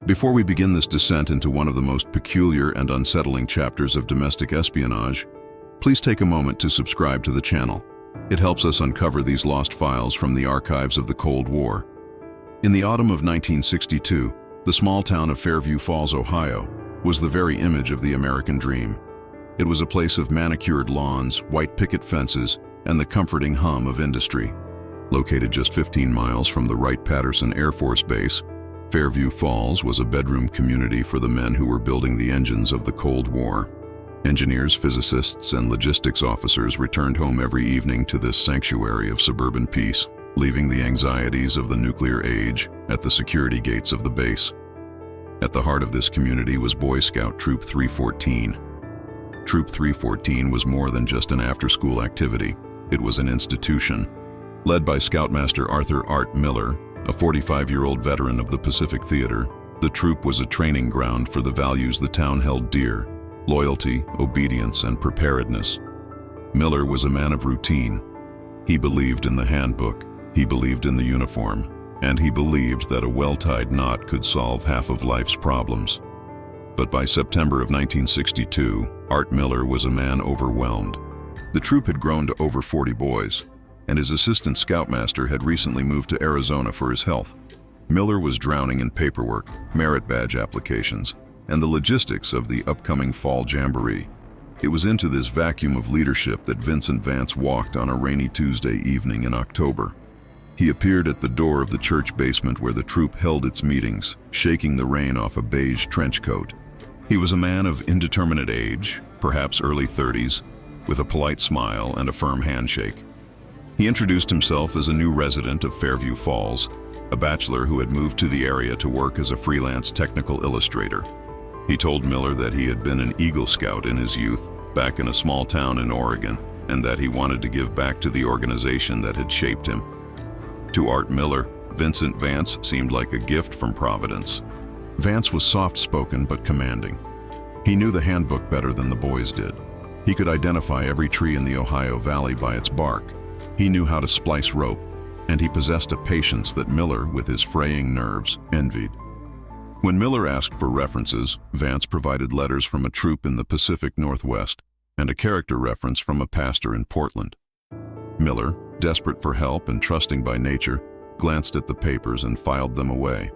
Before we begin this descent into one of the most peculiar and unsettling chapters of domestic espionage, please take a moment to subscribe to the channel. It helps us uncover these lost files from the archives of the Cold War. In the autumn of 1962, the small town of Fairview Falls, Ohio, was the very image of the American dream. It was a place of manicured lawns, white picket fences, and the comforting hum of industry. Located just 15 miles from the Wright-Patterson Air Force Base, Fairview Falls was a bedroom community for the men who were building the engines of the Cold War. Engineers, physicists, and logistics officers returned home every evening to this sanctuary of suburban peace, leaving the anxieties of the nuclear age at the security gates of the base. At the heart of this community was Boy Scout Troop 314. Troop 314 was more than just an after-school activity. It was an institution. Led by Scoutmaster Arthur "Art" Miller, a 45-year-old veteran of the Pacific Theater, the troop was a training ground for the values the town held dear: loyalty, obedience, and preparedness. Miller was a man of routine. He believed in the handbook, he believed in the uniform, and he believed that a well-tied knot could solve half of life's problems. But by September of 1962, Art Miller was a man overwhelmed. The troop had grown to over 40 boys, and his assistant scoutmaster had recently moved to Arizona for his health. Miller was drowning in paperwork, merit badge applications, and the logistics of the upcoming fall jamboree. It was into this vacuum of leadership that Vincent Vance walked on a rainy Tuesday evening in October. He appeared at the door of the church basement where the troop held its meetings, shaking the rain off a beige trench coat. He was a man of indeterminate age, perhaps early 30s, with a polite smile and a firm handshake. He introduced himself as a new resident of Fairview Falls, a bachelor who had moved to the area to work as a freelance technical illustrator. He told Miller that he had been an Eagle Scout in his youth, back in a small town in Oregon, and that he wanted to give back to the organization that had shaped him. To Art Miller, Vincent Vance seemed like a gift from Providence. Vance was soft-spoken but commanding. He knew the handbook better than the boys did. He could identify every tree in the Ohio Valley by its bark. He knew how to splice rope, and he possessed a patience that Miller, with his fraying nerves, envied. When Miller asked for references, Vance provided letters from a troop in the Pacific Northwest and a character reference from a pastor in Portland. Miller, desperate for help and trusting by nature, glanced at the papers and filed them away.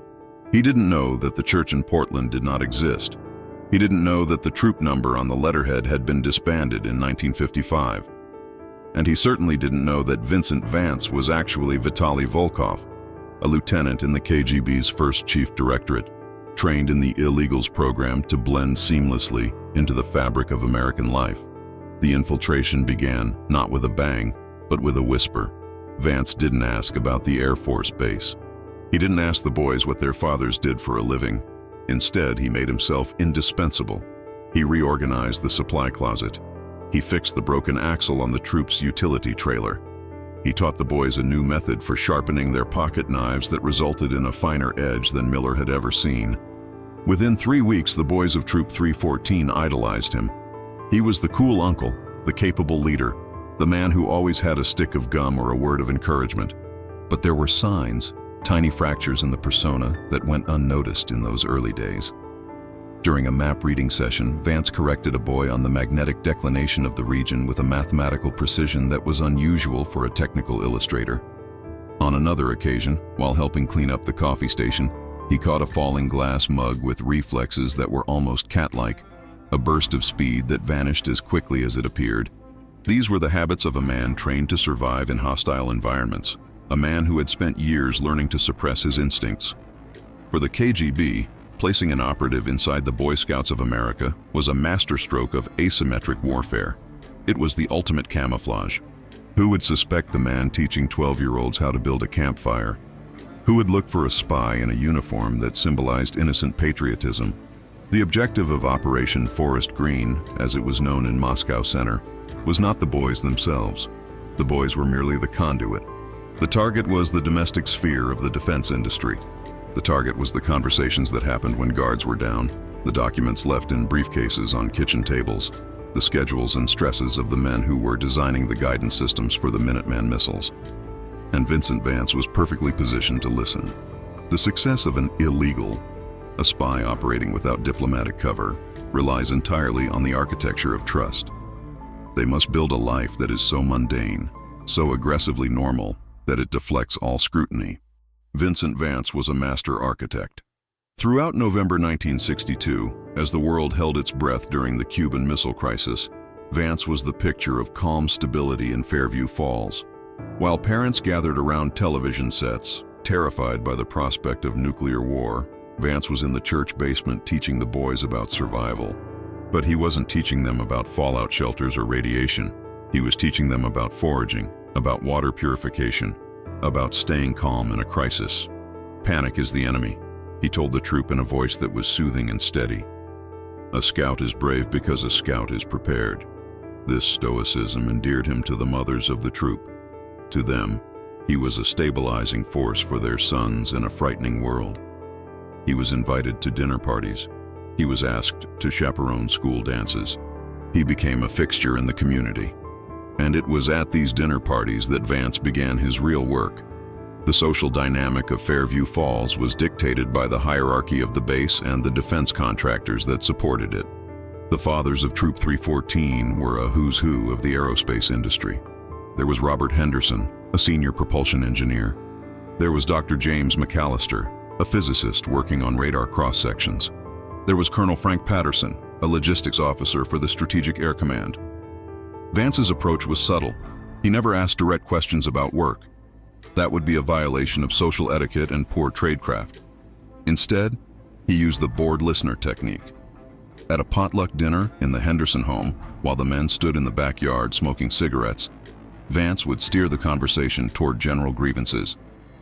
He didn't know that the church in Portland did not exist. He didn't know that the troop number on the letterhead had been disbanded in 1955. And he certainly didn't know that Vincent Vance was actually Vitaly Volkov, a lieutenant in the KGB's 1st Chief Directorate, trained in the illegals program to blend seamlessly into the fabric of American life. The infiltration began not with a bang, but with a whisper. Vance didn't ask about the Air Force Base. He didn't ask the boys what their fathers did for a living. Instead, he made himself indispensable. He reorganized the supply closet. He fixed the broken axle on the troop's utility trailer. He taught the boys a new method for sharpening their pocket knives that resulted in a finer edge than Miller had ever seen. Within 3 weeks, the boys of Troop 314 idolized him. He was the cool uncle, the capable leader, the man who always had a stick of gum or a word of encouragement. But there were signs, tiny fractures in the persona that went unnoticed in those early days. During a map reading session, Vance corrected a boy on the magnetic declination of the region with a mathematical precision that was unusual for a technical illustrator. On another occasion, while helping clean up the coffee station, he caught a falling glass mug with reflexes that were almost cat-like, a burst of speed that vanished as quickly as it appeared. These were the habits of a man trained to survive in hostile environments, a man who had spent years learning to suppress his instincts. For the KGB, placing an operative inside the Boy Scouts of America was a masterstroke of asymmetric warfare. It was the ultimate camouflage. Who would suspect the man teaching 12-year-olds how to build a campfire? Who would look for a spy in a uniform that symbolized innocent patriotism? The objective of Operation Forest Green, as it was known in Moscow Center, was not the boys themselves. The boys were merely the conduit. The target was the domestic sphere of the defense industry. The target was the conversations that happened when guards were down, the documents left in briefcases on kitchen tables, the schedules and stresses of the men who were designing the guidance systems for the Minuteman missiles. And Vincent Vance was perfectly positioned to listen. The success of an illegal A spy operating without diplomatic cover relies entirely on the architecture of trust. They must build a life that is so mundane, so aggressively normal, that it deflects all scrutiny. Vincent Vance was a master architect. Throughout November 1962, as the world held its breath during the Cuban Missile Crisis, Vance was the picture of calm stability in Fairview Falls. While parents gathered around television sets, terrified by the prospect of nuclear war, Vance was in the church basement teaching the boys about survival. But he wasn't teaching them about fallout shelters or radiation. He was teaching them about foraging, about water purification, about staying calm in a crisis. Panic is the enemy, he told the troop in a voice that was soothing and steady. A scout is brave because a scout is prepared. This stoicism endeared him to the mothers of the troop. To them, he was a stabilizing force for their sons in a frightening world. He was invited to dinner parties. He was asked to chaperone school dances. He became a fixture in the community. And it was at these dinner parties that Vance began his real work. The social dynamic of Fairview Falls was dictated by the hierarchy of the base and the defense contractors that supported it. The fathers of Troop 314 were a who's who of the aerospace industry. There was Robert Henderson, a senior propulsion engineer. There was Dr. James McAllister, a physicist working on radar cross-sections. There was Colonel Frank Patterson, a logistics officer for the Strategic Air Command. Vance's approach was subtle. He never asked direct questions about work. That would be a violation of social etiquette and poor tradecraft. Instead, he used the bored listener technique. At a potluck dinner in the Henderson home, while the men stood in the backyard smoking cigarettes, Vance would steer the conversation toward general grievances.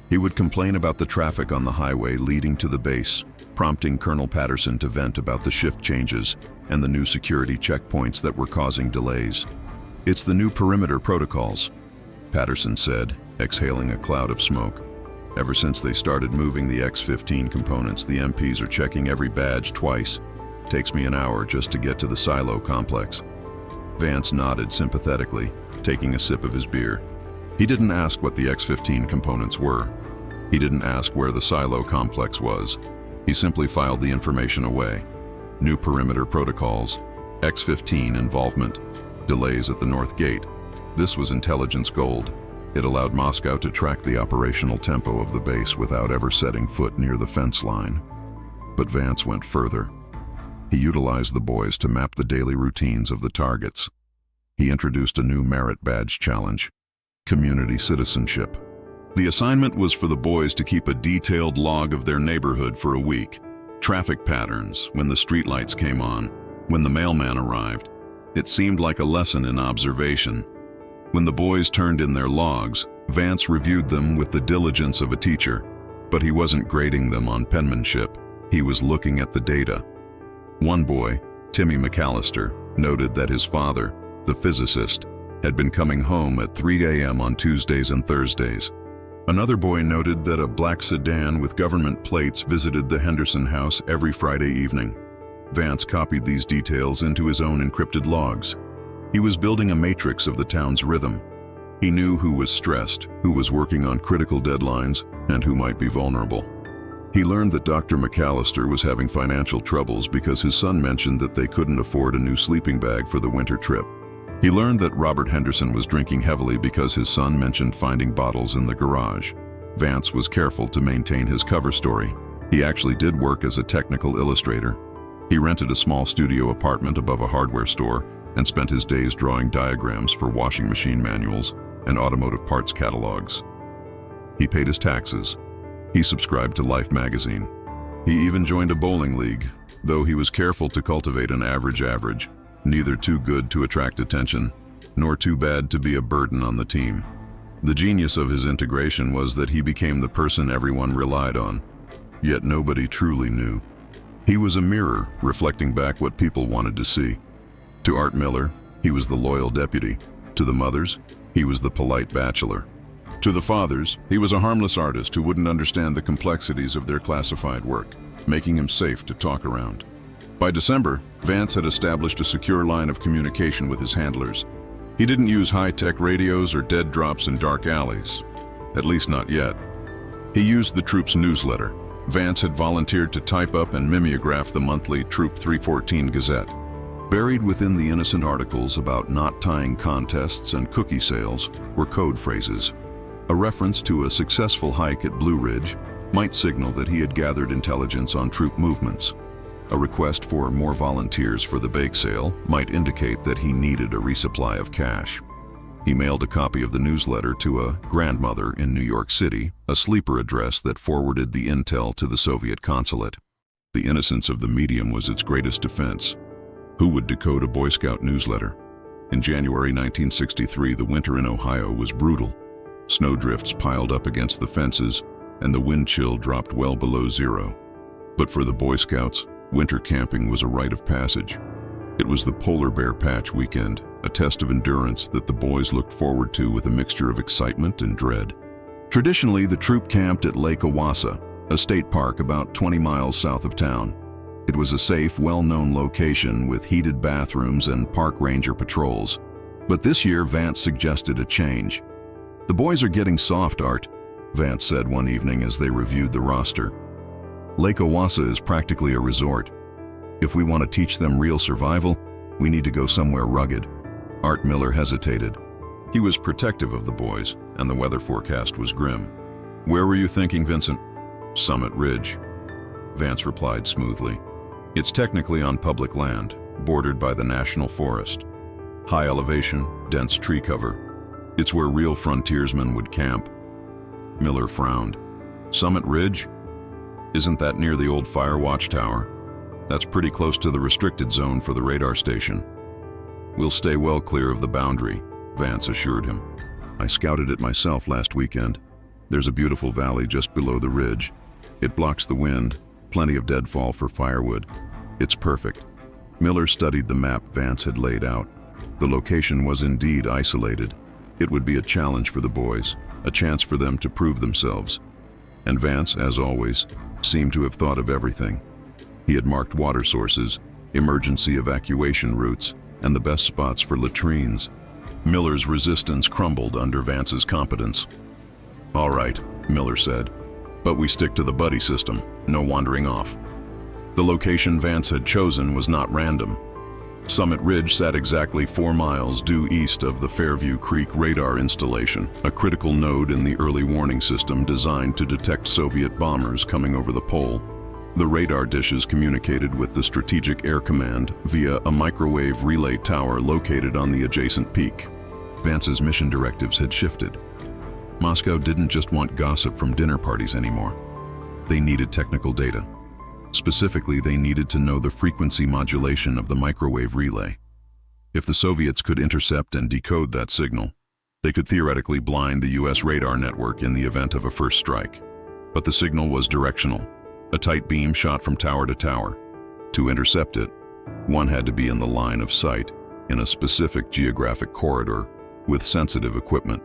He would complain about the traffic on the highway leading to the base, prompting Colonel Patterson to vent about the shift changes and the new security checkpoints that were causing delays. "It's the new perimeter protocols," Patterson said, exhaling a cloud of smoke. "Ever since they started moving the X-15 components, the MPs are checking every badge twice. Takes me an hour just to get to the silo complex." Vance nodded sympathetically, taking a sip of his beer. He didn't ask what the X-15 components were. He didn't ask where the silo complex was. He simply filed the information away. New perimeter protocols, X-15 involvement, delays at the North Gate. This was intelligence gold. It allowed Moscow to track the operational tempo of the base without ever setting foot near the fence line. But Vance went further. He utilized the boys to map the daily routines of the targets. He introduced a new merit badge challenge, community citizenship. The assignment was for the boys to keep a detailed log of their neighborhood for a week. Traffic patterns, when the streetlights came on, when the mailman arrived. It seemed like a lesson in observation. When the boys turned in their logs, Vance reviewed them with the diligence of a teacher. But he wasn't grading them on penmanship. He was looking at the data. One boy, Timmy McAllister, noted that his father, the physicist, had been coming home at 3 a.m. on Tuesdays and Thursdays. Another boy noted that a black sedan with government plates visited the Henderson house every Friday evening. Vance copied these details into his own encrypted logs. He was building a matrix of the town's rhythm. He knew who was stressed, who was working on critical deadlines, and who might be vulnerable. He learned that Dr. McAllister was having financial troubles because his son mentioned that they couldn't afford a new sleeping bag for the winter trip. He learned that Robert Henderson was drinking heavily because his son mentioned finding bottles in the garage. Vance was careful to maintain his cover story. He actually did work as a technical illustrator. He rented a small studio apartment above a hardware store and spent his days drawing diagrams for washing machine manuals and automotive parts catalogs. He paid his taxes. He subscribed to Life magazine. He even joined a bowling league, though he was careful to cultivate an average, neither too good to attract attention, nor too bad to be a burden on the team. The genius of his integration was that he became the person everyone relied on, yet nobody truly knew. He was a mirror, reflecting back what people wanted to see. To Art Miller, he was the loyal deputy. To the mothers, he was the polite bachelor. To the fathers, he was a harmless artist who wouldn't understand the complexities of their classified work, making him safe to talk around. By December, Vance had established a secure line of communication with his handlers. He didn't use high-tech radios or dead drops in dark alleys, at least not yet. He used the troop's newsletter, Vance had volunteered to type up and mimeograph the monthly Troop 314 Gazette. Buried within the innocent articles about knot tying contests and cookie sales were code phrases. A reference to a successful hike at Blue Ridge might signal that he had gathered intelligence on troop movements. A request for more volunteers for the bake sale might indicate that he needed a resupply of cash. He mailed a copy of the newsletter to a grandmother in New York City, a sleeper address that forwarded the intel to the Soviet consulate. The innocence of the medium was its greatest defense. Who would decode a Boy Scout newsletter? In January 1963, the winter in Ohio was brutal. Snowdrifts piled up against the fences, and the wind chill dropped well below zero. But for the Boy Scouts, winter camping was a rite of passage. It was the polar bear patch weekend, a test of endurance that the boys looked forward to with a mixture of excitement and dread. Traditionally, the troop camped at Lake Owassa, a state park about 20 miles south of town. It was a safe, well-known location with heated bathrooms and park ranger patrols. But this year, Vance suggested a change. "The boys are getting soft, Art," Vance said one evening as they reviewed the roster. "Lake Owassa is practically a resort. If we want to teach them real survival, we need to go somewhere rugged." Art Miller hesitated. He was protective of the boys, and the weather forecast was grim. "Where were you thinking, Vincent?" "Summit Ridge," Vance replied smoothly. "It's technically on public land, bordered by the National Forest. High elevation, dense tree cover. It's where real frontiersmen would camp." Miller frowned. "Summit Ridge? Isn't that near the old fire watchtower? That's pretty close to the restricted zone for the radar station." "We'll stay well clear of the boundary," Vance assured him. "I scouted it myself last weekend. There's a beautiful valley just below the ridge. It blocks the wind, plenty of deadfall for firewood. It's perfect." Miller studied the map Vance had laid out. The location was indeed isolated. It would be a challenge for the boys, a chance for them to prove themselves. And Vance, as always, seemed to have thought of everything. He had marked water sources, emergency evacuation routes, and the best spots for latrines. Miller's resistance crumbled under Vance's competence. "All right," Miller said, "but we stick to the buddy system, no wandering off." The location Vance had chosen was not random. Summit Ridge sat exactly 4 miles due east of the Fairview Creek radar installation, a critical node in the early warning system designed to detect Soviet bombers coming over the pole. The radar dishes communicated with the Strategic Air Command via a microwave relay tower located on the adjacent peak. Vance's mission directives had shifted. Moscow didn't just want gossip from dinner parties anymore. They needed technical data. Specifically, they needed to know the frequency modulation of the microwave relay. If the Soviets could intercept and decode that signal, they could theoretically blind the US radar network in the event of a first strike. But the signal was directional, a tight beam shot from tower to tower. To intercept it, one had to be in the line of sight, in a specific geographic corridor, with sensitive equipment.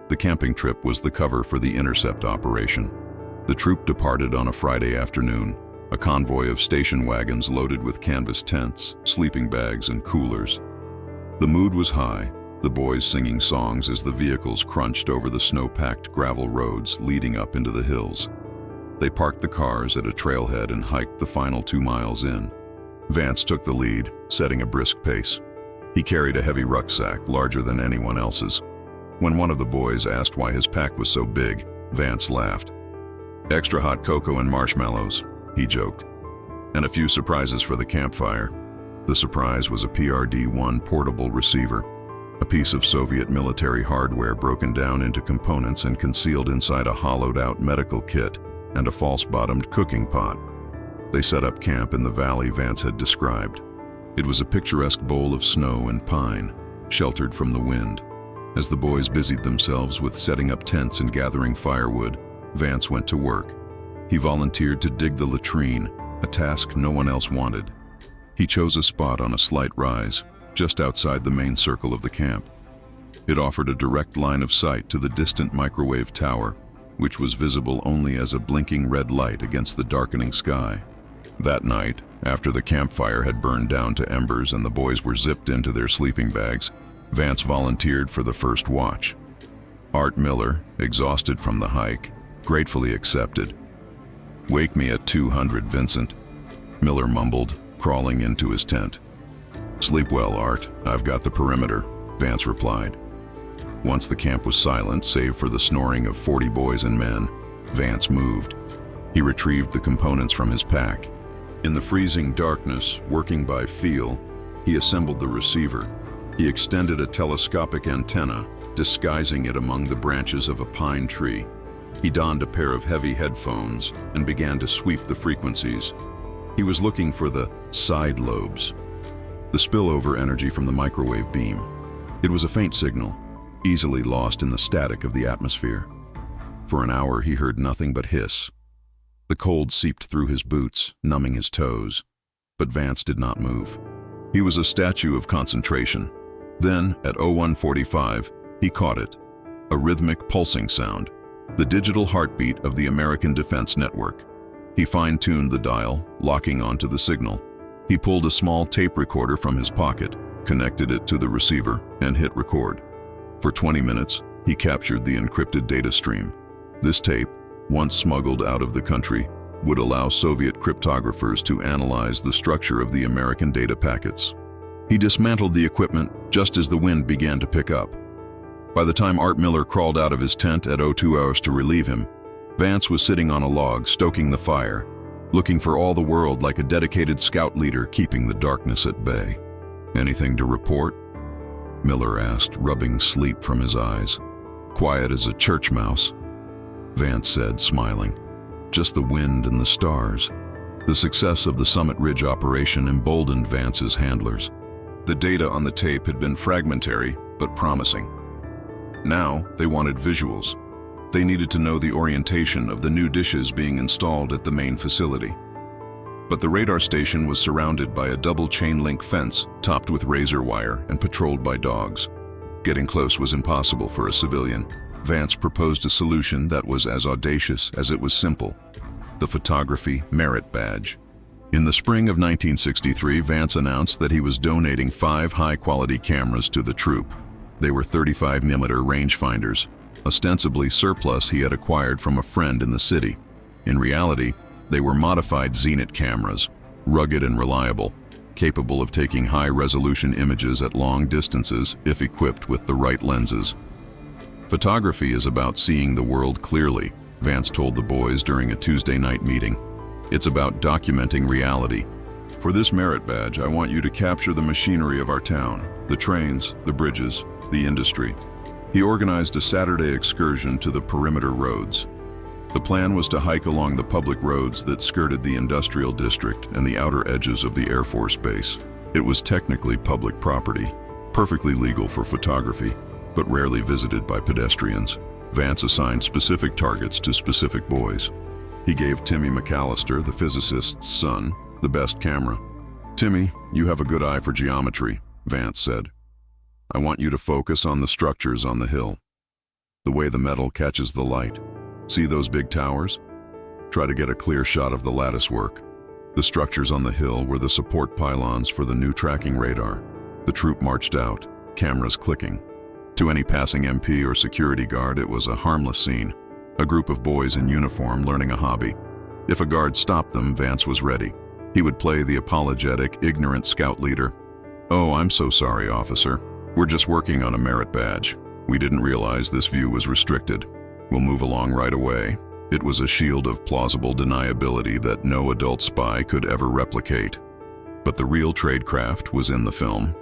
The camping trip was the cover for the intercept operation. The troop departed on a Friday afternoon, a convoy of station wagons loaded with canvas tents, sleeping bags, and coolers. The mood was high, the boys singing songs as the vehicles crunched over the snow-packed gravel roads leading up into the hills. They parked the cars at a trailhead and hiked the final 2 miles in. Vance took the lead, setting a brisk pace. He carried a heavy rucksack, larger than anyone else's. When one of the boys asked why his pack was so big, Vance laughed. "Extra hot cocoa and marshmallows," he joked. "And a few surprises for the campfire." The surprise was a PRD-1 portable receiver, a piece of Soviet military hardware broken down into components and concealed inside a hollowed-out medical kit and a false-bottomed cooking pot. They set up camp in the valley Vance had described. It was a picturesque bowl of snow and pine, sheltered from the wind. As the boys busied themselves with setting up tents and gathering firewood, Vance went to work. He volunteered to dig the latrine, a task no one else wanted. He chose a spot on a slight rise, just outside the main circle of the camp. It offered a direct line of sight to the distant microwave tower, which was visible only as a blinking red light against the darkening sky. That night, after the campfire had burned down to embers and the boys were zipped into their sleeping bags, Vance volunteered for the first watch. Art Miller, exhausted from the hike, gratefully accepted. "Wake me at 200, Vincent," Miller mumbled, crawling into his tent. "Sleep well, Art. I've got the perimeter," Vance replied. Once the camp was silent, save for the snoring of 40 boys and men, Vance moved. He retrieved the components from his pack. In the freezing darkness, working by feel, he assembled the receiver. He extended a telescopic antenna, disguising it among the branches of a pine tree. He donned a pair of heavy headphones and began to sweep the frequencies. He was looking for the side lobes, the spillover energy from the microwave beam. It was a faint signal, easily lost in the static of the atmosphere. For an hour he heard nothing but hiss. The cold seeped through his boots, numbing his toes. But Vance did not move. He was a statue of concentration. Then, at 01:45, he caught it. A rhythmic pulsing sound, the digital heartbeat of the American Defense Network. He fine-tuned the dial, locking onto the signal. He pulled a small tape recorder from his pocket, connected it to the receiver, and hit record. For 20 minutes, he captured the encrypted data stream. This tape, once smuggled out of the country, would allow Soviet cryptographers to analyze the structure of the American data packets. He dismantled the equipment just as the wind began to pick up. By the time Art Miller crawled out of his tent at 02 hours to relieve him, Vance was sitting on a log, stoking the fire, looking for all the world like a dedicated scout leader keeping the darkness at bay. "Anything to report?" Miller asked, rubbing sleep from his eyes. "Quiet as a church mouse," Vance said, smiling. "Just the wind and the stars." The success of the Summit Ridge operation emboldened Vance's handlers. The data on the tape had been fragmentary, but promising. Now, they wanted visuals. They needed to know the orientation of the new dishes being installed at the main facility. But the radar station was surrounded by a double chain-link fence topped with razor wire and patrolled by dogs. Getting close was impossible for a civilian. Vance proposed a solution that was as audacious as it was simple: the Photography Merit Badge. In the spring of 1963, Vance announced that he was donating 5 high-quality cameras to the troop. They were 35mm rangefinders, ostensibly surplus he had acquired from a friend in the city. In reality, they were modified Zenit cameras, rugged and reliable, capable of taking high-resolution images at long distances if equipped with the right lenses. "Photography is about seeing the world clearly," Vance told the boys during a Tuesday night meeting. "It's about documenting reality. For this merit badge, I want you to capture the machinery of our town, the trains, the bridges, the industry." He organized a Saturday excursion to the perimeter roads. The plan was to hike along the public roads that skirted the industrial district and the outer edges of the Air Force Base. It was technically public property, perfectly legal for photography, but rarely visited by pedestrians. Vance assigned specific targets to specific boys. He gave Timmy McAllister, the physicist's son, the best camera. "Timmy, you have a good eye for geometry," Vance said. "I want you to focus on the structures on the hill, the way the metal catches the light. See those big towers? Try to get a clear shot of the lattice work." The structures on the hill were the support pylons for the new tracking radar. The troop marched out, cameras clicking. To any passing MP or security guard, it was a harmless scene, a group of boys in uniform learning a hobby. If a guard stopped them, Vance was ready. He would play the apologetic, ignorant scout leader. "Oh, I'm so sorry, officer. We're just working on a merit badge. We didn't realize this view was restricted. We'll move along right away." It was a shield of plausible deniability that no adult spy could ever replicate. But the real tradecraft was in the film.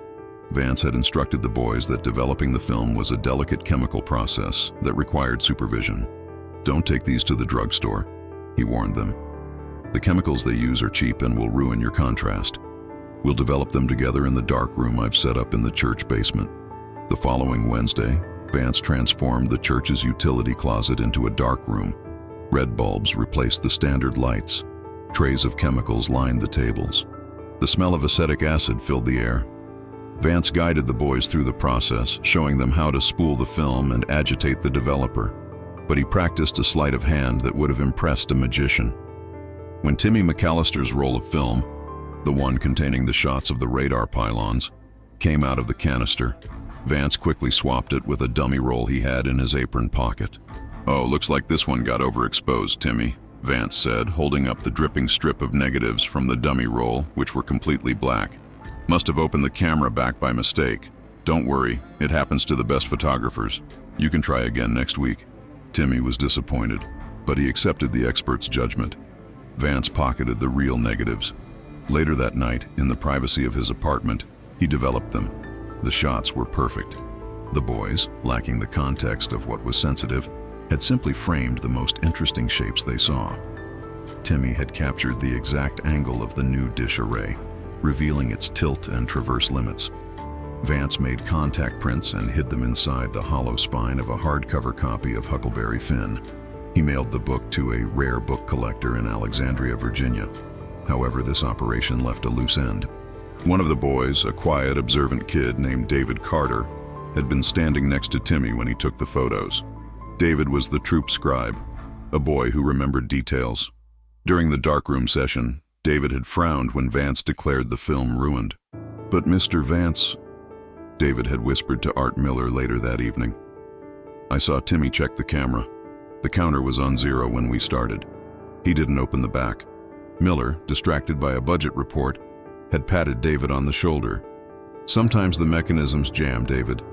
Vance had instructed the boys that developing the film was a delicate chemical process that required supervision. "Don't take these to the drugstore," he warned them. "The chemicals they use are cheap and will ruin your contrast. We'll develop them together in the dark room I've set up in the church basement." The following Wednesday, Vance transformed the church's utility closet into a dark room. Red bulbs replaced the standard lights. Trays of chemicals lined the tables. The smell of acetic acid filled the air. Vance guided the boys through the process, showing them how to spool the film and agitate the developer. But he practiced a sleight of hand that would have impressed a magician. When Timmy McAllister's roll of film, the one containing the shots of the radar pylons, came out of the canister, Vance quickly swapped it with a dummy roll he had in his apron pocket. "Oh, looks like this one got overexposed, Timmy," Vance said, holding up the dripping strip of negatives from the dummy roll, which were completely black. Must have opened the camera back by mistake. Don't worry, it happens to the best photographers. You can try again next week. Timmy was disappointed, but he accepted the expert's judgment. Vance pocketed the real negatives. Later that night, in the privacy of his apartment, he developed them. The shots were perfect. The boys, lacking the context of what was sensitive, had simply framed the most interesting shapes they saw. Timmy had captured the exact angle of the new dish array, revealing its tilt and traverse limits. Vance made contact prints and hid them inside the hollow spine of a hardcover copy of Huckleberry Finn. He mailed the book to a rare book collector in Alexandria, Virginia. However, this operation left a loose end. One of the boys, a quiet, observant kid named David Carter, had been standing next to Timmy when he took the photos. David was the troop scribe, a boy who remembered details. During the darkroom session, David had frowned when Vance declared the film ruined. "But Mr. Vance," David had whispered to Art Miller later that evening. "I saw Timmy check the camera. The counter was on 0 when we started. He didn't open the back." Miller, distracted by a budget report, had patted David on the shoulder. "Sometimes the mechanisms jam, David.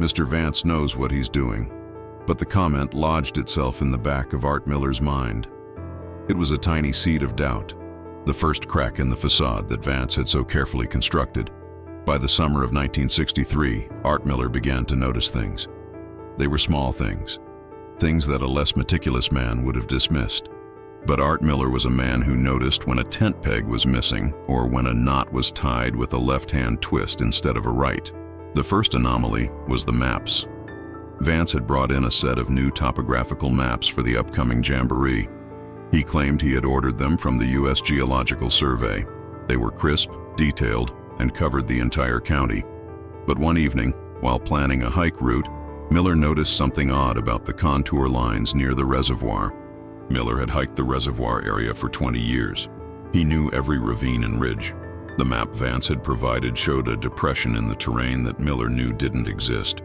Mr. Vance knows what he's doing." But the comment lodged itself in the back of Art Miller's mind. It was a tiny seed of doubt, the first crack in the facade that Vance had so carefully constructed. By the summer of 1963, Art Miller began to notice things. They were small things that a less meticulous man would have dismissed. But Art Miller was a man who noticed when a tent peg was missing or when a knot was tied with a left-hand twist instead of a right. The first anomaly was the maps. Vance had brought in a set of new topographical maps for the upcoming jamboree. He claimed he had ordered them from the U.S. Geological Survey. They were crisp, detailed, and covered the entire county. But one evening, while planning a hike route, Miller noticed something odd about the contour lines near the reservoir. Miller had hiked the reservoir area for 20 years. He knew every ravine and ridge. The map Vance had provided showed a depression in the terrain that Miller knew didn't exist.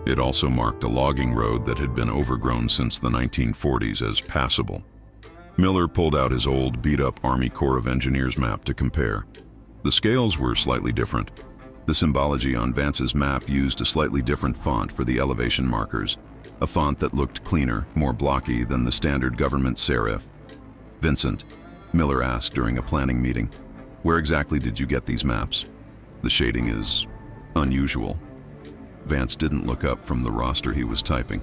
It also marked a logging road that had been overgrown since the 1940s as passable. Miller pulled out his old, beat-up Army Corps of Engineers map to compare. The scales were slightly different. The symbology on Vance's map used a slightly different font for the elevation markers, a font that looked cleaner, more blocky than the standard government serif. "Vincent," Miller asked during a planning meeting, "where exactly did you get these maps? The shading is unusual." Vance didn't look up from the roster he was typing.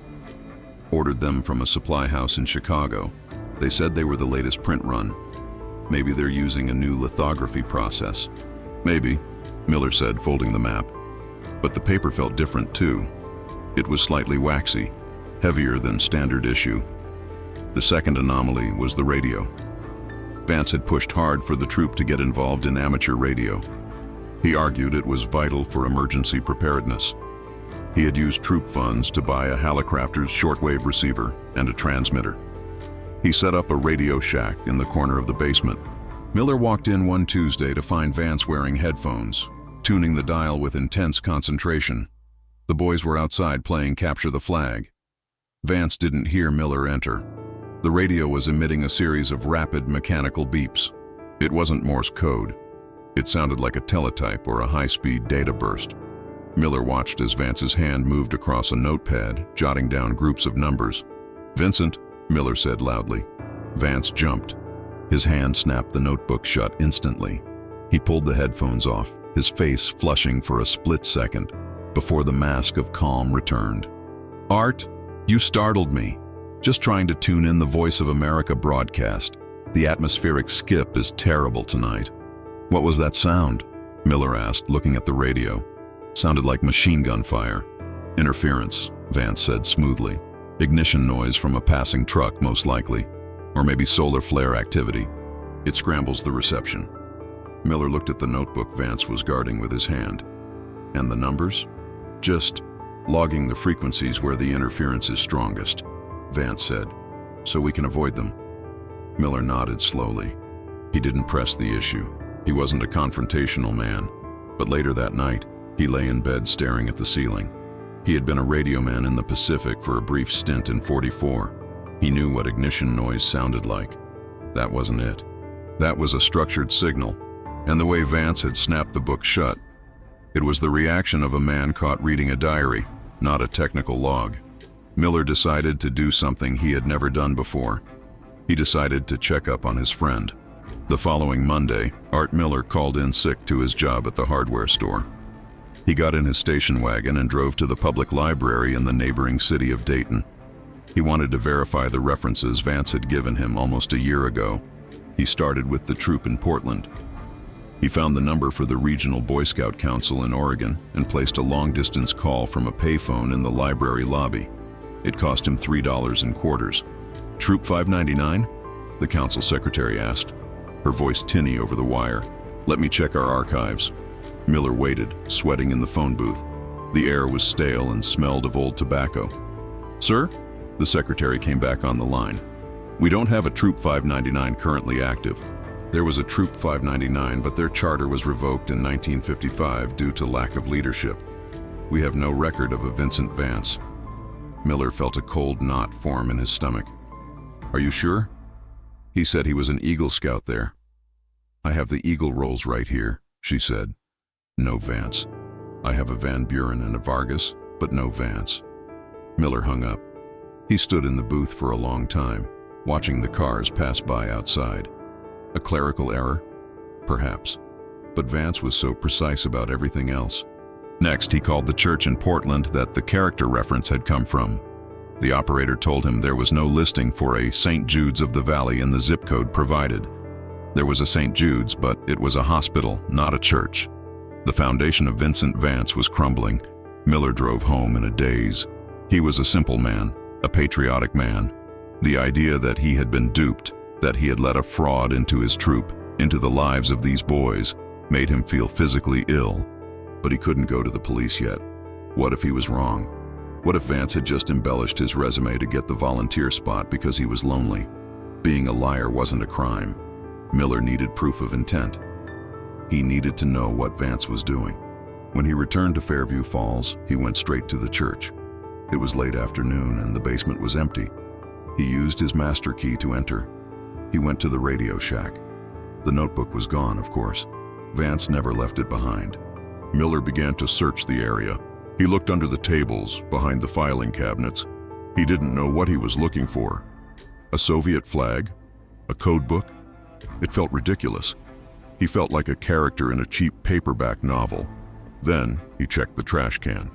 "Ordered them from a supply house in Chicago. They said they were the latest print run. Maybe they're using a new lithography process." "Maybe," Miller said, folding the map. But the paper felt different too. It was slightly waxy, heavier than standard issue. The second anomaly was the radio. Vance had pushed hard for the troop to get involved in amateur radio. He argued it was vital for emergency preparedness. He had used troop funds to buy a Hallicrafter's shortwave receiver and a transmitter. He set up a radio shack in the corner of the basement. Miller walked in one Tuesday to find Vance wearing headphones, tuning the dial with intense concentration. The boys were outside playing Capture the Flag. Vance didn't hear Miller enter. The radio was emitting a series of rapid mechanical beeps. It wasn't Morse code. It sounded like a teletype or a high-speed data burst. Miller watched as Vance's hand moved across a notepad, jotting down groups of numbers. "Vincent," Miller said loudly. Vance jumped. His hand snapped the notebook shut instantly. He pulled the headphones off, his face flushing for a split second, before the mask of calm returned. "Art, you startled me. Just trying to tune in the Voice of America broadcast. The atmospheric skip is terrible tonight." "What was that sound?" Miller asked, looking at the radio. "Sounded like machine gun fire." "Interference," Vance said smoothly. "Ignition noise from a passing truck, most likely. Or maybe solar flare activity. It scrambles the reception." Miller looked at the notebook Vance was guarding with his hand. "And the numbers?" "Just logging the frequencies where the interference is strongest," Vance said, "so we can avoid them." Miller nodded slowly. He didn't press the issue. He wasn't a confrontational man. But later that night, he lay in bed staring at the ceiling. He had been a radioman in the Pacific for a brief stint in '44. He knew what ignition noise sounded like. That wasn't it. That was a structured signal, and the way Vance had snapped the book shut. It was the reaction of a man caught reading a diary, not a technical log. Miller decided to do something he had never done before. He decided to check up on his friend. The following Monday, Art Miller called in sick to his job at the hardware store. He got in his station wagon and drove to the public library in the neighboring city of Dayton. He wanted to verify the references Vance had given him almost a year ago. He started with the troop in Portland. He found the number for the Regional Boy Scout Council in Oregon and placed a long-distance call from a payphone in the library lobby. It cost him $3 in quarters. "Troop 599? The council secretary asked, her voice tinny over the wire. "Let me check our archives." Miller waited, sweating in the phone booth. The air was stale and smelled of old tobacco. "Sir?" The secretary came back on the line. "We don't have a Troop 599 currently active. There was a Troop 599, but their charter was revoked in 1955 due to lack of leadership. We have no record of a Vincent Vance." Miller felt a cold knot form in his stomach. "Are you sure? He said he was an Eagle Scout there." "I have the Eagle rolls right here," she said. "No Vance. I have a Van Buren and a Vargas, but no Vance." Miller hung up. He stood in the booth for a long time, watching the cars pass by outside. A clerical error? Perhaps. But Vance was so precise about everything else. Next, he called the church in Portland that the character reference had come from. The operator told him there was no listing for a St. Jude's of the Valley in the zip code provided. There was a St. Jude's, but it was a hospital, not a church. The foundation of Vincent Vance was crumbling. Miller drove home in a daze. He was a simple man, a patriotic man. The idea that he had been duped, that he had let a fraud into his troop, into the lives of these boys, made him feel physically ill. But he couldn't go to the police yet. What if he was wrong? What if Vance had just embellished his resume to get the volunteer spot because he was lonely? Being a liar wasn't a crime. Miller needed proof of intent. He needed to know what Vance was doing. When he returned to Fairview Falls, he went straight to the church. It was late afternoon and the basement was empty. He used his master key to enter. He went to the radio shack. The notebook was gone, of course. Vance never left it behind. Miller began to search the area. He looked under the tables, behind the filing cabinets. He didn't know what he was looking for. A Soviet flag? A code book? It felt ridiculous. He felt like a character in a cheap paperback novel. Then he checked the trash can.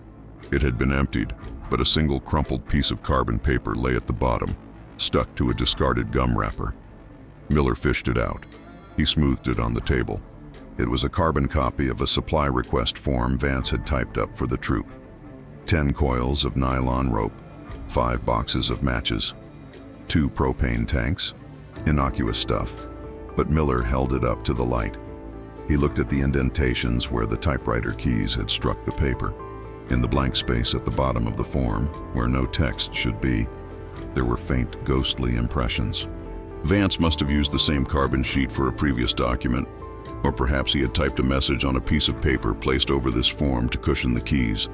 It had been emptied, but a single crumpled piece of carbon paper lay at the bottom, stuck to a discarded gum wrapper. Miller fished it out. He smoothed it on the table. It was a carbon copy of a supply request form Vance had typed up for the troop. 10 coils of nylon rope, 5 boxes of matches, 2 propane tanks. Innocuous stuff. But Miller held it up to the light. He looked at the indentations where the typewriter keys had struck the paper. In the blank space at the bottom of the form, where no text should be, there were faint, ghostly impressions. Vance must have used the same carbon sheet for a previous document, or perhaps he had typed a message on a piece of paper placed over this form to cushion the keys.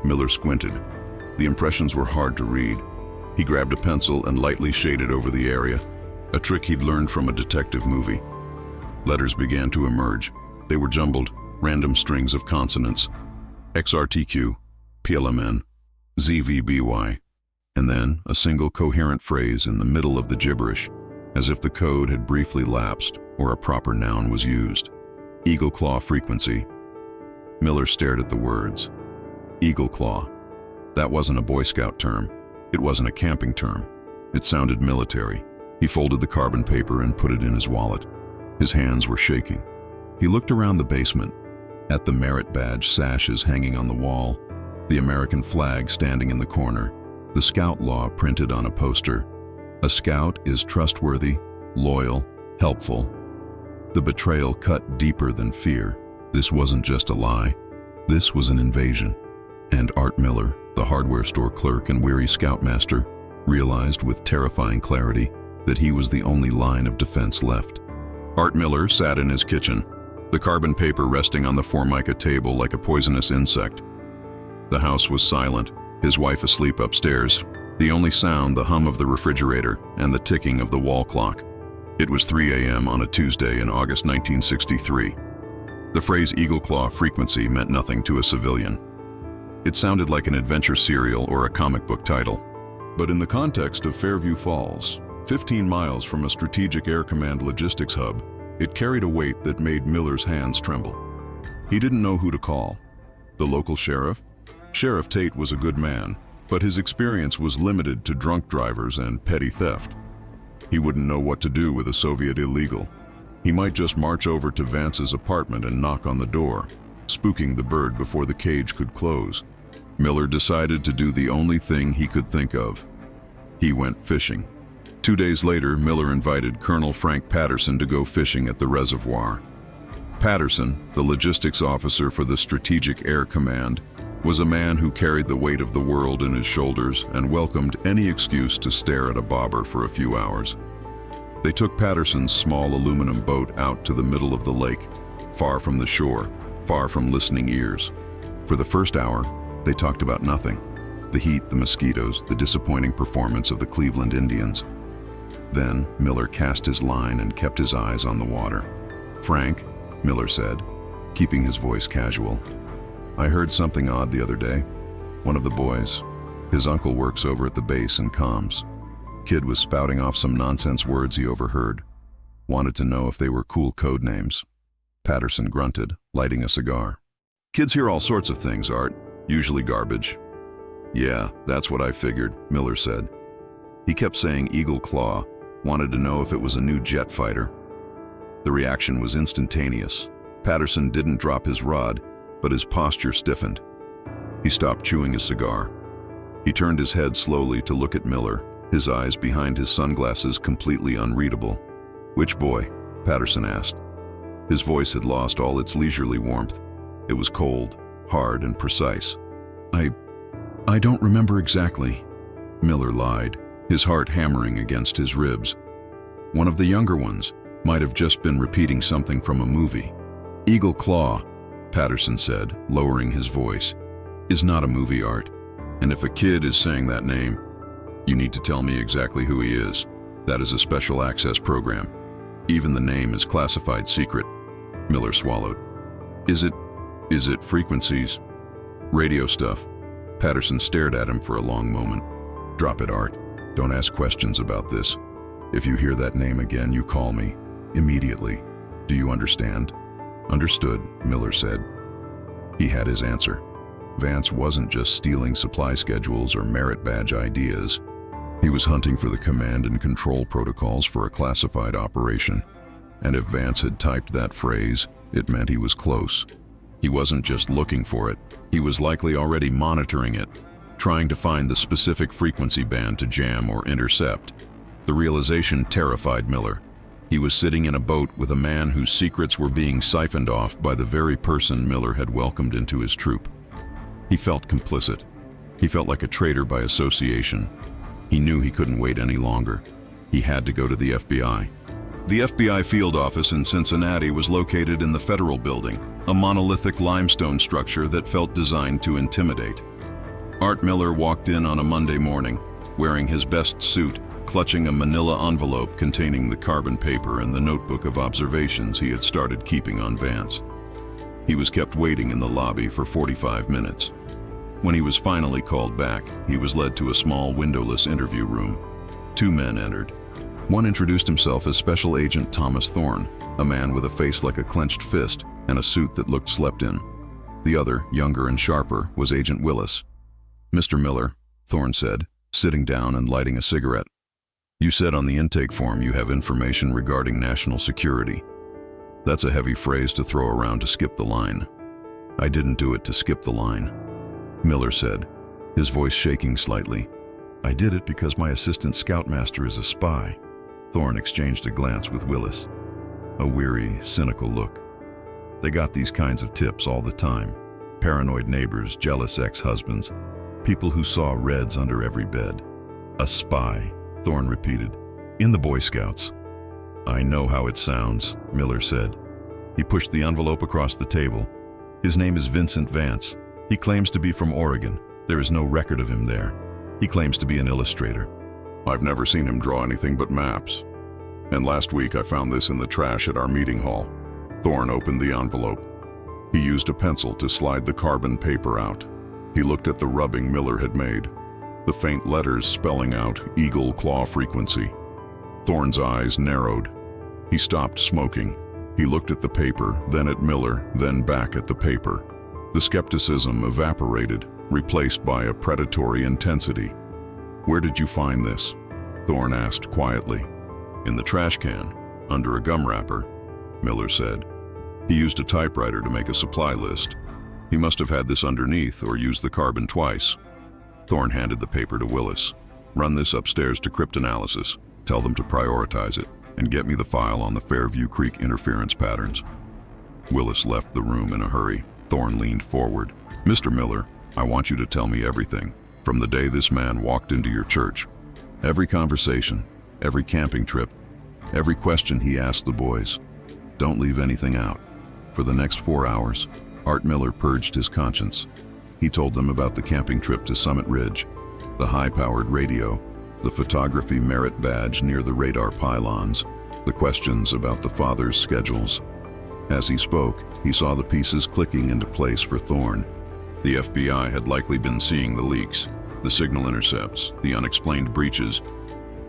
Miller squinted. The impressions were hard to read. He grabbed a pencil and lightly shaded over the area, a trick he'd learned from a detective movie. Letters began to emerge. They were jumbled, random strings of consonants. XRTQ, PLMN, ZVBY, and then a single coherent phrase in the middle of the gibberish, as if the code had briefly lapsed or a proper noun was used. Eagle Claw frequency. Miller stared at the words. Eagle Claw. That wasn't a Boy Scout term. It wasn't a camping term. It sounded military. He folded the carbon paper and put it in his wallet. His hands were shaking. He looked around the basement, at the merit badge sashes hanging on the wall, the American flag standing in the corner, the Scout law printed on a poster. A Scout is trustworthy, loyal, helpful. The betrayal cut deeper than fear. This wasn't just a lie. This was an invasion. And Art Miller, the hardware store clerk and weary scoutmaster, realized with terrifying clarity that he was the only line of defense left. Art Miller sat in his kitchen, the carbon paper resting on the formica table like a poisonous insect. The house was silent, his wife asleep upstairs. The only sound, the hum of the refrigerator and the ticking of the wall clock. It was 3 a.m. on a Tuesday in August 1963. The phrase Eagle Claw frequency meant nothing to a civilian. It sounded like an adventure serial or a comic book title. But in the context of Fairview Falls, 15 miles from a strategic air command logistics hub, it carried a weight that made Miller's hands tremble. He didn't know who to call. The local sheriff? Sheriff Tate was a good man, but his experience was limited to drunk drivers and petty theft. He wouldn't know what to do with a Soviet illegal. He might just march over to Vance's apartment and knock on the door, spooking the bird before the cage could close. Miller decided to do the only thing he could think of. He went fishing. 2 days later, Miller invited Colonel Frank Patterson to go fishing at the reservoir. Patterson, the logistics officer for the Strategic Air Command, was a man who carried the weight of the world in his shoulders and welcomed any excuse to stare at a bobber for a few hours. They took Patterson's small aluminum boat out to the middle of the lake, far from the shore, far from listening ears. For the first hour, they talked about nothing: the heat, the mosquitoes, the disappointing performance of the Cleveland Indians. Then Miller cast his line and kept his eyes on the water. "Frank," Miller said, keeping his voice casual, "I heard something odd the other day. One of the boys, his uncle works over at the base in comms. Kid was spouting off some nonsense words he overheard. Wanted to know if they were cool code names." Patterson grunted, lighting a cigar. "Kids hear all sorts of things, Art. Usually garbage." "Yeah, that's what I figured," Miller said. He kept saying Eagle Claw, wanted to know if it was a new jet fighter. The reaction was instantaneous. Patterson didn't drop his rod, but his posture stiffened. He stopped chewing his cigar. He turned his head slowly to look at Miller, his eyes behind his sunglasses completely unreadable. "Which boy?" Patterson asked. His voice had lost all its leisurely warmth. It was cold, hard, and precise. I don't remember exactly," Miller lied, his heart hammering against his ribs. "One of the younger ones might have just been repeating something from a movie." "Eagle Claw," Patterson said, lowering his voice, "is not a movie, Art. And if a kid is saying that name, you need to tell me exactly who he is. That is a special access program. Even the name is classified secret." Miller swallowed. Is it frequencies? Radio stuff?" Patterson stared at him for a long moment. "Drop it, Art. Don't ask questions about this. If you hear that name again, you call me. Immediately. Do you understand?" "Understood," Miller said. He had his answer. Vance wasn't just stealing supply schedules or merit badge ideas. He was hunting for the command and control protocols for a classified operation. And if Vance had typed that phrase, it meant he was close. He wasn't just looking for it, he was likely already monitoring it, trying to find the specific frequency band to jam or intercept. The realization terrified Miller. He was sitting in a boat with a man whose secrets were being siphoned off by the very person Miller had welcomed into his troop. He felt complicit. He felt like a traitor by association. He knew he couldn't wait any longer. He had to go to the FBI. The FBI field office in Cincinnati was located in the Federal Building, a monolithic limestone structure that felt designed to intimidate. Art Miller walked in on a Monday morning, wearing his best suit, clutching a manila envelope containing the carbon paper and the notebook of observations he had started keeping on Vance. He was kept waiting in the lobby for 45 minutes. When he was finally called back, he was led to a small windowless interview room. 2 men entered. One introduced himself as Special Agent Thomas Thorne, a man with a face like a clenched fist and a suit that looked slept in. The other, younger and sharper, was Agent Willis. "Mr. Miller," Thorne said, sitting down and lighting a cigarette. "You said on the intake form you have information regarding national security. That's a heavy phrase to throw around to skip the line." "I didn't do it to skip the line," Miller said, his voice shaking slightly. "I did it because my assistant scoutmaster is a spy." Thorne exchanged a glance with Willis. A weary, cynical look. "They got these kinds of tips all the time. Paranoid neighbors, jealous ex-husbands, people who saw reds under every bed." "A spy," Thorne repeated. "In the Boy Scouts." "I know how it sounds," Miller said. He pushed the envelope across the table. "His name is Vincent Vance. He claims to be from Oregon. There is no record of him there. He claims to be an illustrator. I've never seen him draw anything but maps. And last week I found this in the trash at our meeting hall. Thorne opened the envelope. He used a pencil to slide the carbon paper out. He looked at the rubbing Miller had made, the faint letters spelling out Eagle Claw Frequency. Thorne's eyes narrowed. He stopped smoking. He looked at the paper, then at Miller, then back at the paper. The skepticism evaporated, replaced by a predatory intensity. "Where did you find this?" Thorne asked quietly. "In the trash can, under a gum wrapper," Miller said. "He used a typewriter to make a supply list. He must have had this underneath or used the carbon twice." Thorne handed the paper to Willis. "Run this upstairs to cryptanalysis. Tell them to prioritize it, and get me the file on the Fairview Creek interference patterns." Willis left the room in a hurry. Thorne leaned forward. "Mr. Miller, I want you to tell me everything, from the day this man walked into your church. Every conversation, every camping trip, every question he asked the boys. Don't leave anything out." For the next 4 hours, Art Miller purged his conscience. He told them about the camping trip to Summit Ridge, the high-powered radio, the photography merit badge near the radar pylons, the questions about the father's schedules. As he spoke, he saw the pieces clicking into place for Thorne. The FBI had likely been seeing the leaks, the signal intercepts, the unexplained breaches,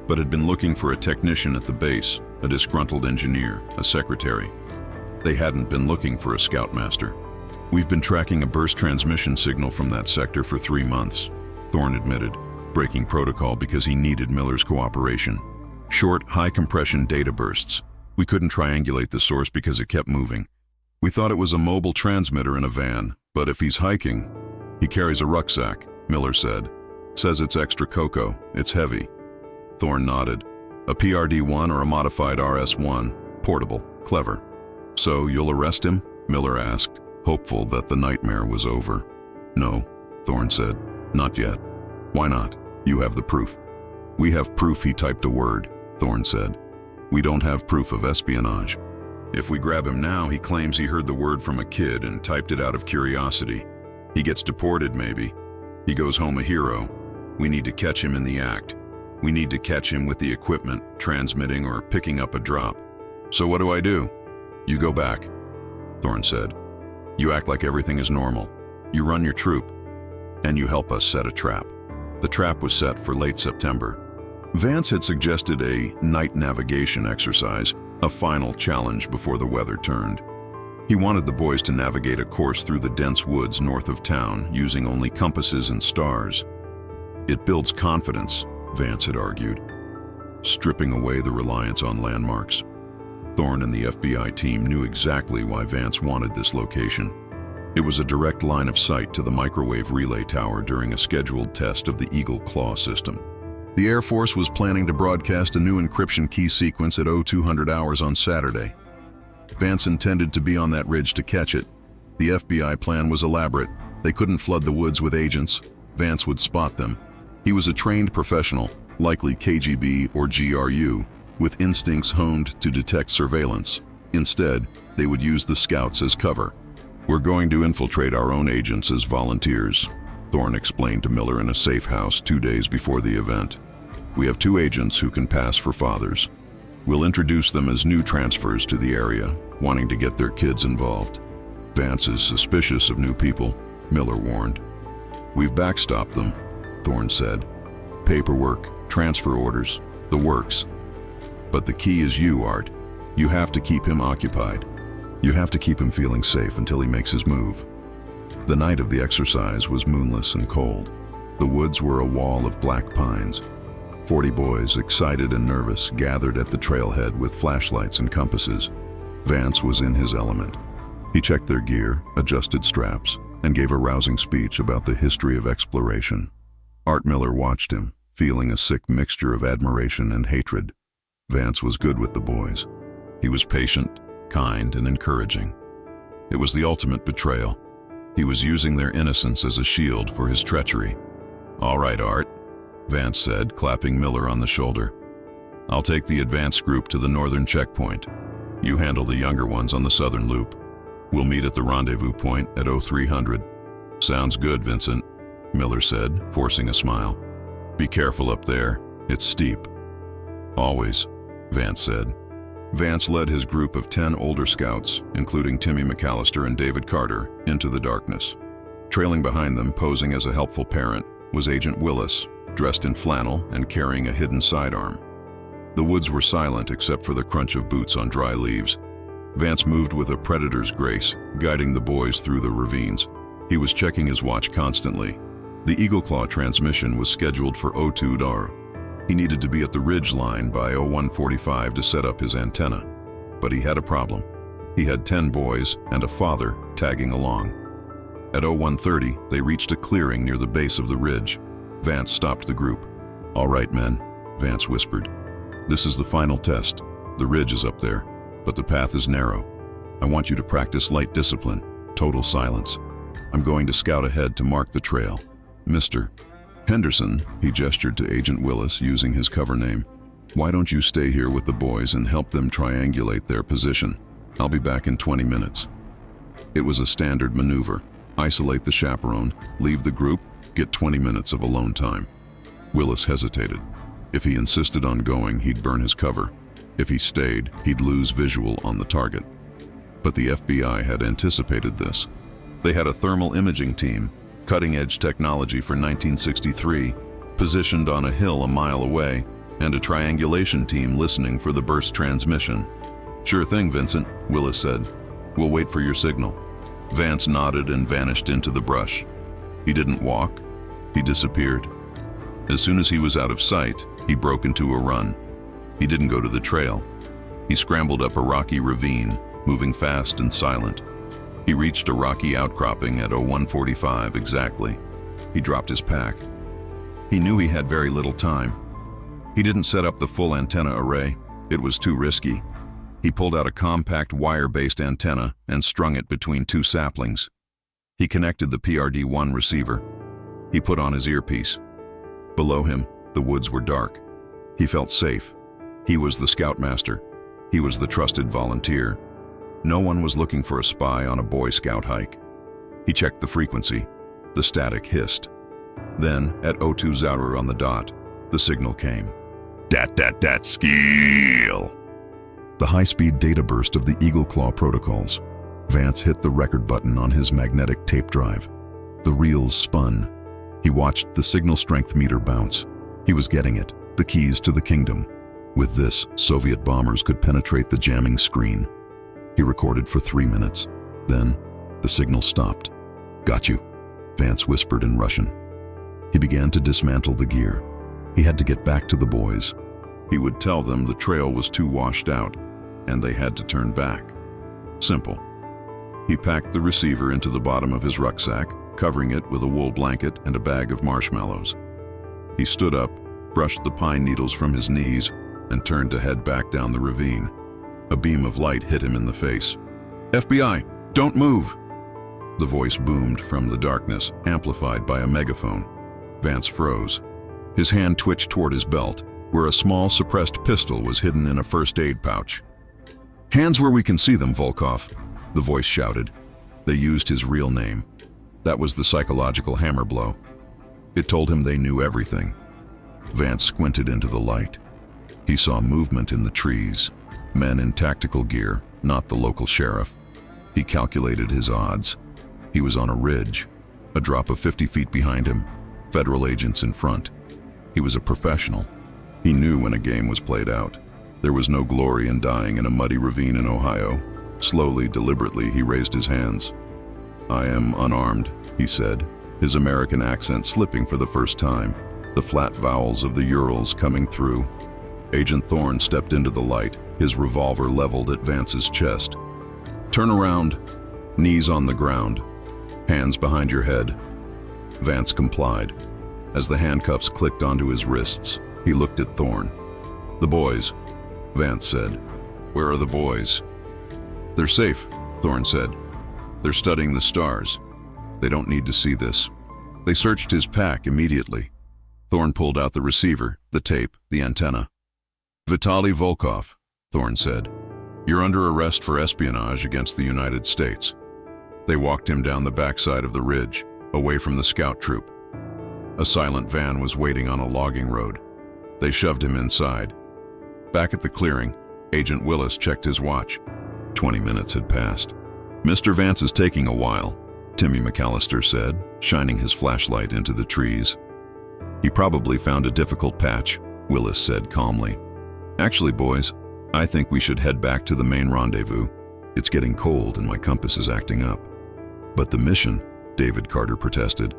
but had been looking for a technician at the base, a disgruntled engineer, a secretary. They hadn't been looking for a scoutmaster. "We've been tracking a burst transmission signal from that sector for 3 months, Thorne admitted, breaking protocol because he needed Miller's cooperation. Short, high-compression data bursts. We couldn't triangulate the source because it kept moving. We thought it was a mobile transmitter in a van, but if he's hiking, he carries a rucksack," Miller said. "Says it's extra cocoa, it's heavy." Thorne nodded. "A PRD-1 or a modified RS-1, portable, clever." "So you'll arrest him?" Miller asked, hopeful that the nightmare was over. "No," Thorne said, "not yet." "Why not? You have the proof." "We have proof he typed a word," Thorne said. "We don't have proof of espionage. If we grab him now, he claims he heard the word from a kid and typed it out of curiosity. He gets deported, maybe. He goes home a hero. We need to catch him in the act. We need to catch him with the equipment, transmitting or picking up a drop. So what do I do?" "You go back," Thorne said. "You act like everything is normal. You run your troop, and you help us set a trap." The trap was set for late September. Vance had suggested a night navigation exercise, a final challenge before the weather turned. He wanted the boys to navigate a course through the dense woods north of town, using only compasses and stars. "It builds confidence," Vance had argued, stripping away the reliance on landmarks. Thorne and the FBI team knew exactly why Vance wanted this location. It was a direct line of sight to the microwave relay tower during a scheduled test of the Eagle Claw system. The Air Force was planning to broadcast a new encryption key sequence at 0200 hours on Saturday. Vance intended to be on that ridge to catch it. The FBI plan was elaborate. They couldn't flood the woods with agents. Vance would spot them. He was a trained professional, likely KGB or GRU, with instincts honed to detect surveillance. Instead, they would use the scouts as cover. "We're going to infiltrate our own agents as volunteers," Thorne explained to Miller in a safe house 2 days before the event. "We have 2 agents who can pass for fathers. We'll introduce them as new transfers to the area, wanting to get their kids involved. Vance is suspicious of new people," Miller warned. "We've backstopped them," Thorne said. "Paperwork, transfer orders, the works. But the key is you, Art. You have to keep him occupied. You have to keep him feeling safe until he makes his move." The night of the exercise was moonless and cold. The woods were a wall of black pines. 40 boys, excited and nervous, gathered at the trailhead with flashlights and compasses. Vance was in his element. He checked their gear, adjusted straps, and gave a rousing speech about the history of exploration. Art Miller watched him, feeling a sick mixture of admiration and hatred. Vance was good with the boys. He was patient, kind, and encouraging. It was the ultimate betrayal. He was using their innocence as a shield for his treachery. "All right, Art," Vance said, clapping Miller on the shoulder. "I'll take the advance group to the northern checkpoint. You handle the younger ones on the southern loop. We'll meet at the rendezvous point at 0300. "Sounds good, Vincent," Miller said, forcing a smile. Be careful up there. It's steep. Always, Vance said. Vance led his group of 10 older scouts, including Timmy McAllister and David Carter, into the darkness. Trailing behind them, posing as a helpful parent, was Agent Willis, dressed in flannel and carrying a hidden sidearm. The woods were silent except for the crunch of boots on dry leaves. Vance moved with a predator's grace, guiding the boys through the ravines. He was checking his watch constantly. The Eagle Claw transmission was scheduled for 02:00. He needed to be at the ridge line by 01:45 to set up his antenna. But he had a problem. He had 10 boys and a father tagging along. At 01:30, they reached a clearing near the base of the ridge. Vance stopped the group. "All right, men," Vance whispered. "This is the final test. The ridge is up there, but the path is narrow. I want you to practice light discipline, total silence. I'm going to scout ahead to mark the trail. Mr. Henderson," he gestured to Agent Willis using his cover name, "why don't you stay here with the boys and help them triangulate their position? I'll be back in 20 minutes. It was a standard maneuver. Isolate the chaperone, leave the group, get 20 minutes of alone time. Willis hesitated. If he insisted on going, he'd burn his cover. If he stayed, he'd lose visual on the target. But the FBI had anticipated this. They had a thermal imaging team, cutting-edge technology for 1963, positioned on a hill a mile away, and a triangulation team listening for the burst transmission. "Sure thing, Vincent," Willis said. "We'll wait for your signal." Vance nodded and vanished into the brush. He didn't walk. He disappeared. As soon as he was out of sight, he broke into a run. He didn't go to the trail. He scrambled up a rocky ravine, moving fast and silent. He reached a rocky outcropping at 01:45 exactly. He dropped his pack. He knew he had very little time. He didn't set up the full antenna array. It was too risky. He pulled out a compact wire-based antenna and strung it between 2 saplings. He connected the PRD-1 receiver. He put on his earpiece. Below him, the woods were dark. He felt safe. He was the scoutmaster. He was the trusted volunteer. No one was looking for a spy on a Boy Scout hike. He checked the frequency. The static hissed. Then, at 02:00 on the dot, the signal came. Dat skill. The high-speed data burst of the Eagle Claw protocols. Vance hit the record button on his magnetic tape drive. The reels spun. He watched the signal strength meter bounce. He was getting it, the keys to the kingdom. With this, Soviet bombers could penetrate the jamming screen. He recorded for 3 minutes. Then, the signal stopped. "Got you," Vance whispered in Russian. He began to dismantle the gear. He had to get back to the boys. He would tell them the trail was too washed out, and they had to turn back. Simple. He packed the receiver into the bottom of his rucksack, covering it with a wool blanket and a bag of marshmallows. He stood up, brushed the pine needles from his knees, and turned to head back down the ravine. A beam of light hit him in the face. "FBI, don't move!" The voice boomed from the darkness, amplified by a megaphone. Vance froze. His hand twitched toward his belt, where a small suppressed pistol was hidden in a first aid pouch. "Hands where we can see them, Volkov," the voice shouted. They used his real name. That was the psychological hammer blow. It told him they knew everything. Vance squinted into the light. He saw movement in the trees, men in tactical gear, not the local sheriff. He calculated his odds. He was on a ridge, a drop of 50 feet behind him, federal agents in front. He was a professional. He knew when a game was played out. There was no glory in dying in a muddy ravine in Ohio. Slowly, deliberately, he raised his hands. "I am unarmed," he said, his American accent slipping for the first time, the flat vowels of the Urals coming through. Agent Thorne stepped into the light, his revolver leveled at Vance's chest. "Turn around, knees on the ground, hands behind your head." Vance complied. As the handcuffs clicked onto his wrists, he looked at Thorne. "The boys," Vance said. "Where are the boys?" "They're safe," Thorne said. "They're studying the stars. They don't need to see this." They searched his pack immediately. Thorne pulled out the receiver, the tape, the antenna. "Vitaly Volkov," Thorne said. "You're under arrest for espionage against the United States." They walked him down the backside of the ridge, away from the scout troop. A silent van was waiting on a logging road. They shoved him inside. Back at the clearing, Agent Willis checked his watch. 20 minutes had passed. "Mr. Vance is taking a while," Timmy McAllister said, shining his flashlight into the trees. "He probably found a difficult patch," Willis said calmly. "Actually, boys, I think we should head back to the main rendezvous. It's getting cold and my compass is acting up." "But the mission," David Carter protested.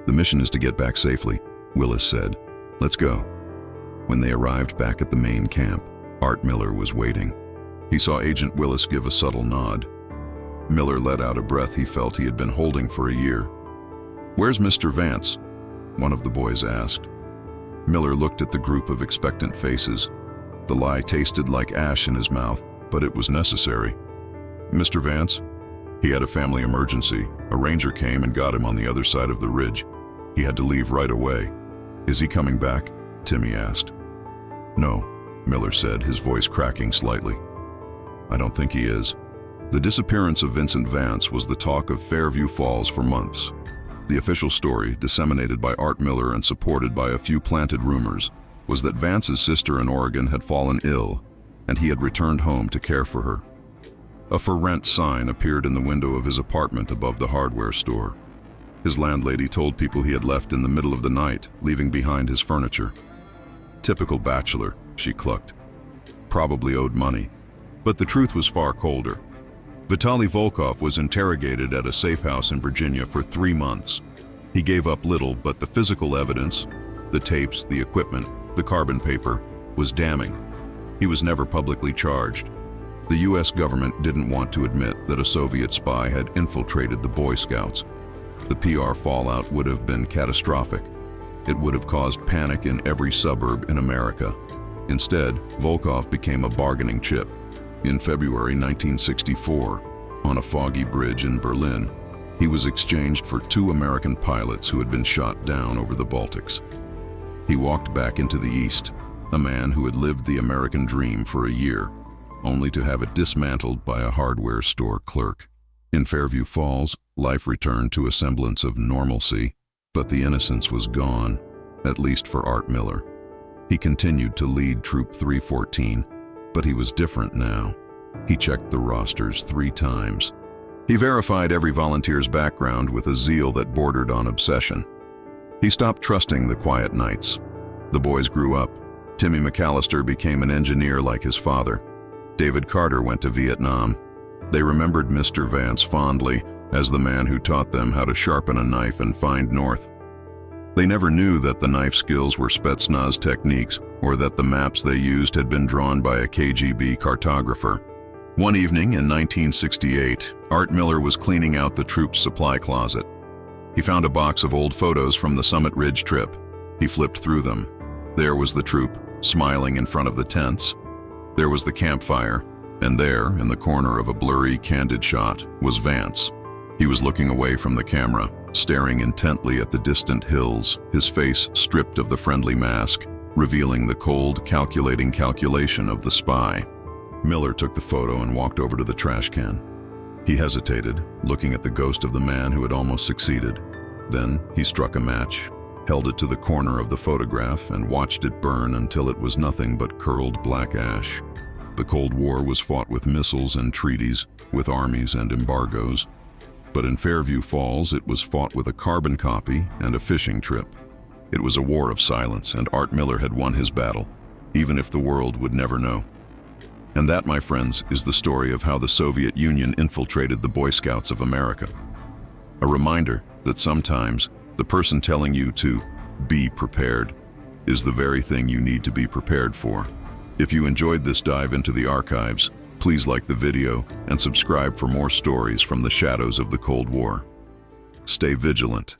"The mission is to get back safely," Willis said. "Let's go." When they arrived back at the main camp, Art Miller was waiting. He saw Agent Willis give a subtle nod. Miller let out a breath he felt he had been holding for a year. "Where's Mr. Vance?" one of the boys asked. Miller looked at the group of expectant faces. The lie tasted like ash in his mouth, but it was necessary. "Mr. Vance? He had a family emergency. A ranger came and got him on the other side of the ridge. He had to leave right away." "Is he coming back?" Timmy asked. "No," Miller said, his voice cracking slightly. "I don't think he is." The disappearance of Vincent Vance was the talk of Fairview Falls for months. The official story, disseminated by Art Miller and supported by a few planted rumors, was that Vance's sister in Oregon had fallen ill, and he had returned home to care for her. A "for rent" sign appeared in the window of his apartment above the hardware store. His landlady told people he had left in the middle of the night, leaving behind his furniture. "Typical bachelor," she clucked. "Probably owed money." But the truth was far colder. Vitaly Volkov was interrogated at a safe house in Virginia for 3 months. He gave up little, but the physical evidence, the tapes, the equipment, the carbon paper, was damning. He was never publicly charged. The US government didn't want to admit that a Soviet spy had infiltrated the Boy Scouts. The PR fallout would have been catastrophic. It would have caused panic in every suburb in America. Instead, Volkov became a bargaining chip. In February 1964, on a foggy bridge in Berlin, he was exchanged for 2 American pilots who had been shot down over the Baltics. He walked back into the East, a man who had lived the American dream for a year, only to have it dismantled by a hardware store clerk. In Fairview Falls, life returned to a semblance of normalcy, but the innocence was gone, at least for Art Miller. He continued to lead Troop 314, but he was different now. He checked the rosters 3 times. He verified every volunteer's background with a zeal that bordered on obsession. He stopped trusting the quiet nights. The boys grew up. Timmy McAllister became an engineer like his father. David Carter went to Vietnam. They remembered Mr. Vance fondly as the man who taught them how to sharpen a knife and find north. They never knew that the knife skills were Spetsnaz techniques or that the maps they used had been drawn by a KGB cartographer. One evening in 1968, Art Miller was cleaning out the troop's supply closet. He found a box of old photos from the Summit Ridge trip. He flipped through them. There was the troop, smiling in front of the tents. There was the campfire, and there, in the corner of a blurry, candid shot, was Vance. He was looking away from the camera, staring intently at the distant hills, his face stripped of the friendly mask, revealing the cold, calculating calculation of the spy. Miller took the photo and walked over to the trash can. He hesitated, looking at the ghost of the man who had almost succeeded. Then he struck a match, held it to the corner of the photograph, and watched it burn until it was nothing but curled black ash. The Cold War was fought with missiles and treaties, with armies and embargoes. But in Fairview Falls, it was fought with a carbon copy and a fishing trip. It was a war of silence, and Art Miller had won his battle, even if the world would never know. And that, my friends, is the story of how the Soviet Union infiltrated the Boy Scouts of America. A reminder that sometimes the person telling you to be prepared is the very thing you need to be prepared for. If you enjoyed this dive into the archives, please like the video and subscribe for more stories from the shadows of the Cold War. Stay vigilant.